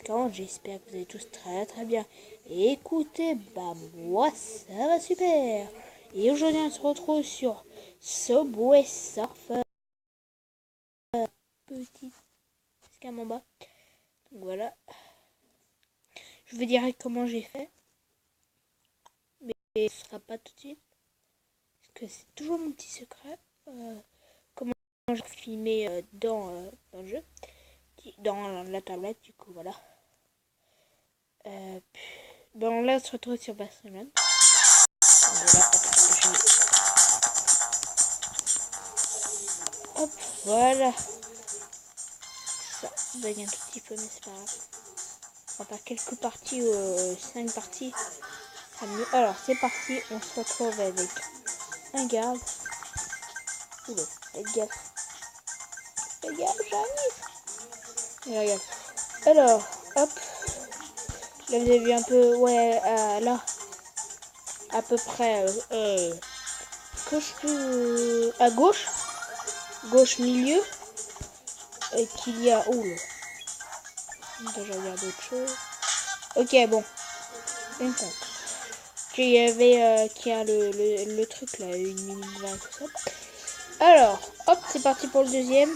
quand j'espère que vous allez tous très très bien. Et écoutez, bah moi ça va super. Et aujourd'hui on se retrouve sur Subway Surfer. Petit scam en bas. Donc voilà. Je vous dirai comment j'ai fait. Mais ce sera pas tout de suite. Parce que c'est toujours mon petit secret. Comment j'ai filmé dans le jeu. Dans la tablette du coup voilà. Bon là on se retrouve sur Barcelone. Hop, voilà. Ça bug un tout petit peu, mais c'est pas grave. On va faire quelques parties, 5 parties. Ça mieux. Alors, c'est parti. On se retrouve avec un garde. Oula, faites gaffe. Faites gaffe, j'arrive. Et regarde. Alors, hop. Là, vous avez vu un peu, ouais, là. À peu près, que je peux. À gauche. Gauche milieu. Et qu'il y a. Oula. Attends, je regarde autre chose. Ok, bon. On compte. Qu'il y avait qui a le truc là, une minute 20 tout ça. Alors, hop, c'est parti pour le deuxième.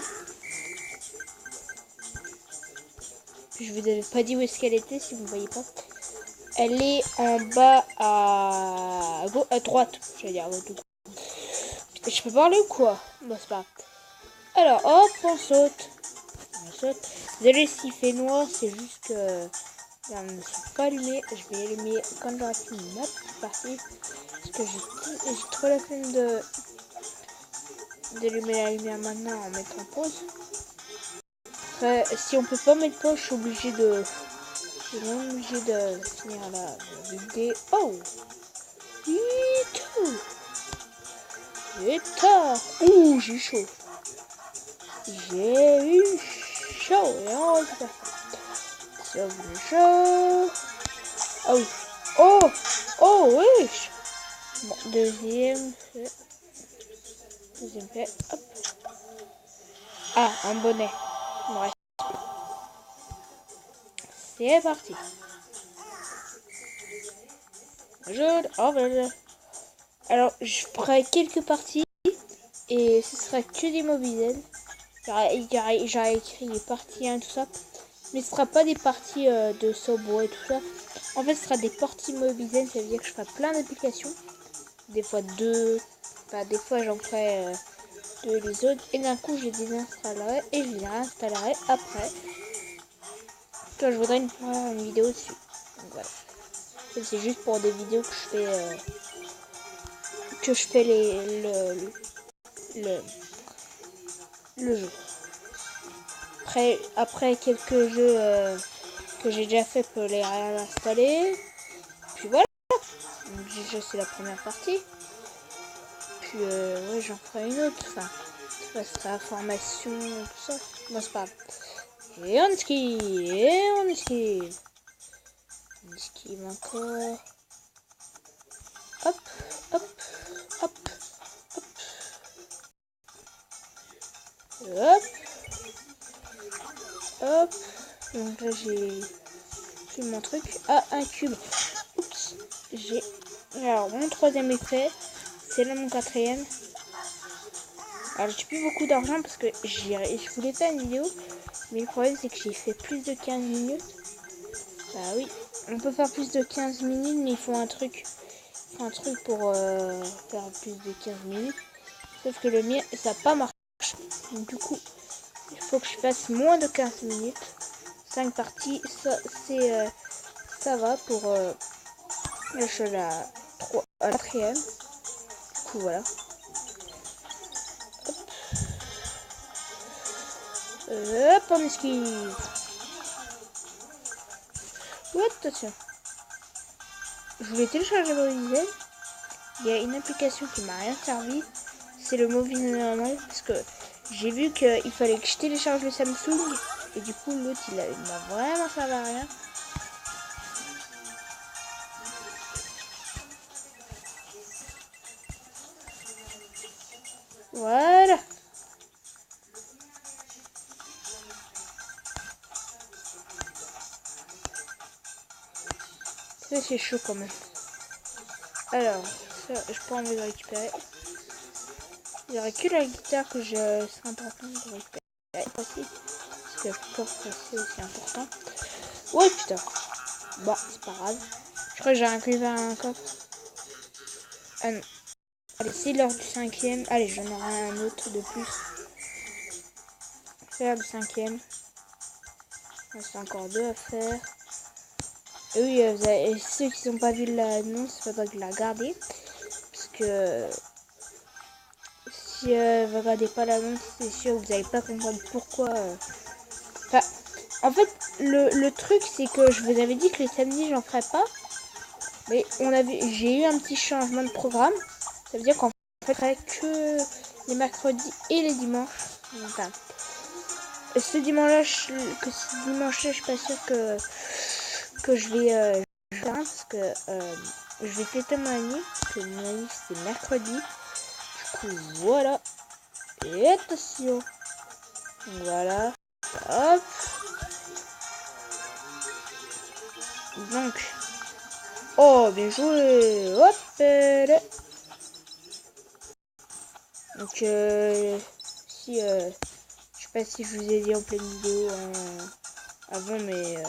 Je vous avais pas dit où est-ce qu'elle était, si vous ne voyez pas. Elle est en bas à droite. J'allais dire à droite. Je peux parler ou quoi? Bon, c'est pas grave. Alors, hop, on saute. On saute. Désolé s'il fait noir, c'est juste que là, on ne s'est pas allumé. Je vais allumer quand j'aurai fini ma petite partie. Parce que j'ai trop la flemme d'allumer la lumière maintenant en mettant en pause. Après, si on peut pas mettre pause, je suis obligé de finir la vidéo. Oh, et tard. Ouh, j'ai chaud. J'ai eu chaud. Et on va faire ça. Chaud. Ah oui. Oh, oh oui. Bon, deuxième fait. Hop. Ah, un bonnet. Bref. C'est parti. Alors, je ferai quelques parties et ce sera que des mobiles. J'aurais écrit partie 1 tout ça, mais ce sera pas des parties de Subway et tout ça. En fait, ce sera des parties mobiles, ça veut dire que je ferai plein d'applications. Des fois deux, enfin des fois j'en ferai deux les autres et d'un coup je les désinstallerai et je les réinstallerai après. Quand je voudrais faire une vidéo dessus. Donc voilà. C'est juste pour des vidéos que je fais le jeu. Après quelques jeux que j'ai déjà fait pour les réinstaller. Puis voilà. Donc déjà c'est la première partie. Puis ouais, j'en ferai une autre. Enfin, ça sera formation, tout ça. Moi c'est pas grave. Et on esquive. On esquive encore. Hop, hop, hop, hop. Hop. Hop. Donc là j'ai mon truc. Ah, un cube. Oups. Alors mon troisième effet. C'est là mon quatrième. Alors j'ai plus beaucoup d'argent parce que je voulais faire une vidéo. Mais le problème c'est que j'ai fait plus de 15 minutes. Bah oui. On peut faire plus de 15 minutes mais il faut un truc. Pour faire plus de 15 minutes. Sauf que le mien ça n'a pas marché. Donc du coup il faut que je fasse moins de 15 minutes. 5 parties. Ça va pour je suis la quatrième. Du coup voilà. Hop, on esquive. Attention. Je voulais télécharger Movizen. Il y a une application qui m'a rien servi. C'est le Movizen normal. Parce que j'ai vu qu'il fallait que je télécharge le Samsung. Et du coup, l'autre, il m'a vraiment servi à rien. Voilà. Mais c'est chaud quand même. Alors, ça, je peux enlever de récupérer. Il n'y aurait que la guitare que je serait important de récupérer aussi. Parce que le coffre c'est aussi important. Ouais putain. Bon, c'est pas grave. Je crois que j'ai récupéré un coffre. Ah non. Allez, c'est l'heure du 5e. Allez, j'en aurai un autre de plus. Faire le 5e. Il reste encore 2 à faire. Et oui, et ceux qui n'ont pas vu l'annonce, il faudra que la garder. Parce que si vous regardez pas l'annonce, c'est sûr que vous n'allez pas comprendre pourquoi. Enfin, en fait, le truc, c'est que je vous avais dit que les samedis, j'en ferais pas. Mais j'ai eu un petit changement de programme. Ça veut dire qu'en fait, je ferai que les mercredis et les dimanches. Enfin, ce dimanche-là, je suis pas sûre que je vais faire parce que je vais fêter mon année. Que mon année, c'est mercredi. Du coup, voilà. Et attention. Voilà. Hop. Donc. Oh, bien joué. Hop. Donc, si, je sais pas si je vous ai dit en pleine vidéo avant, mais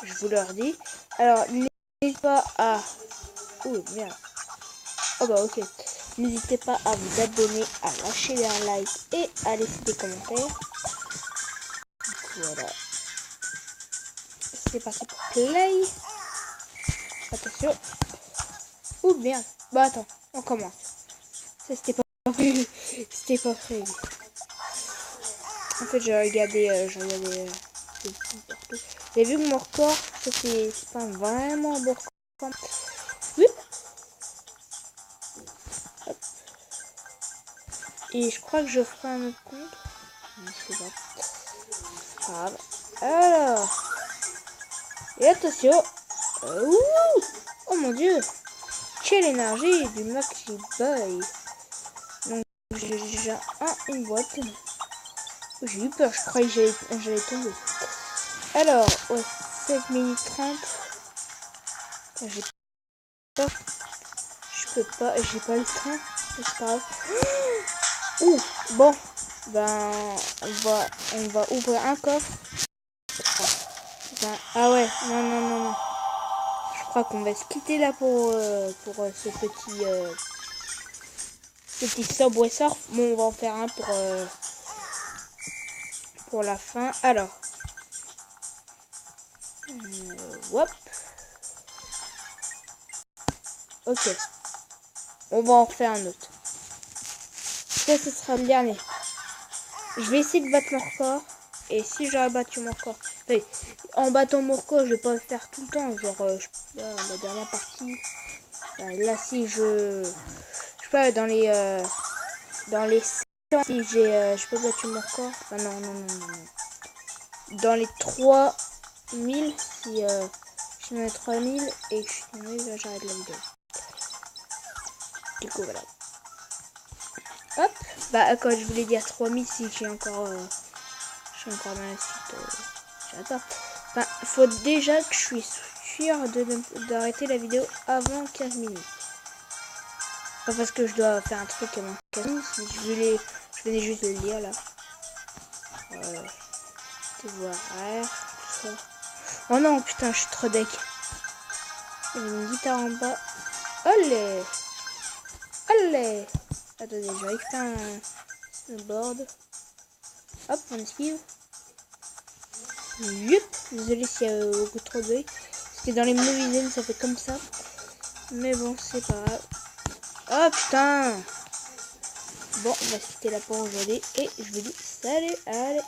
je vous le redis. Alors, n'hésitez pas à... Oh, merde. Oh bah ok. N'hésitez pas à vous abonner, à lâcher un like et à laisser des commentaires. Voilà. C'est parti pour play. Attention. Oh merde. Bah attends, on commence. Ça c'était pas prévu. C'était pas prévu. En fait j'ai regardé partout. J'ai vu que mon record, ça c'est pas vraiment un bon record. Oui. Hop. Et je crois que je ferai un autre compte. Mais c'est pas grave. Alors. Et attention. Ouh. Oh mon dieu. Quelle énergie du Maxi Boy. Donc j'ai déjà une boîte. Oh, j'ai eu peur, je croyais que j'allais tomber. Alors, ouais, 7 minutes 30. J'ai peur. Je peux pas, j'ai pas le temps. C'est pas grave. Ouh, bon. Ben, on va ouvrir un coffre. Ben, ah ouais, non. Je crois qu'on va se quitter là pour ce petit Subway Surf. Bon, on va en faire un pour la fin. Alors, hop. Ok. On va en faire un autre. Ça, ce sera le dernier. Je vais essayer de battre mon record. Et si j'aurais battu mon record, enfin, en battant mon record, je vais pas le faire tout le temps. Genre, la dernière partie. Là, si je sais pas, dans les 100, si je peux battre mon record. Ah, non. Dans les 3000, si je suis dans les 3000 et que je suis tombée, là, j'arrête la vidéo. Du coup, voilà. Hop, bah quand je voulais dire 3000, si j'ai encore dans la suite, j'attends. Enfin, faut déjà que je suis sûr d'arrêter la vidéo avant 15 minutes. Pas parce que je dois faire un truc avant 15 minutes, je venais juste de le lire là. Voir tout ça. Oh non, putain, je suis trop deck. Il y a une guitare en bas. Allez. Attendez, je récupère un board. Hop, on esquive. Yup. Désolé s'il y a beaucoup trop de bruit. Parce que dans les movies zones, ça fait comme ça. Mais bon, c'est pas grave. Oh putain. Bon, on va se quitter là pour aujourd'hui. Et je vous dis salut, allez.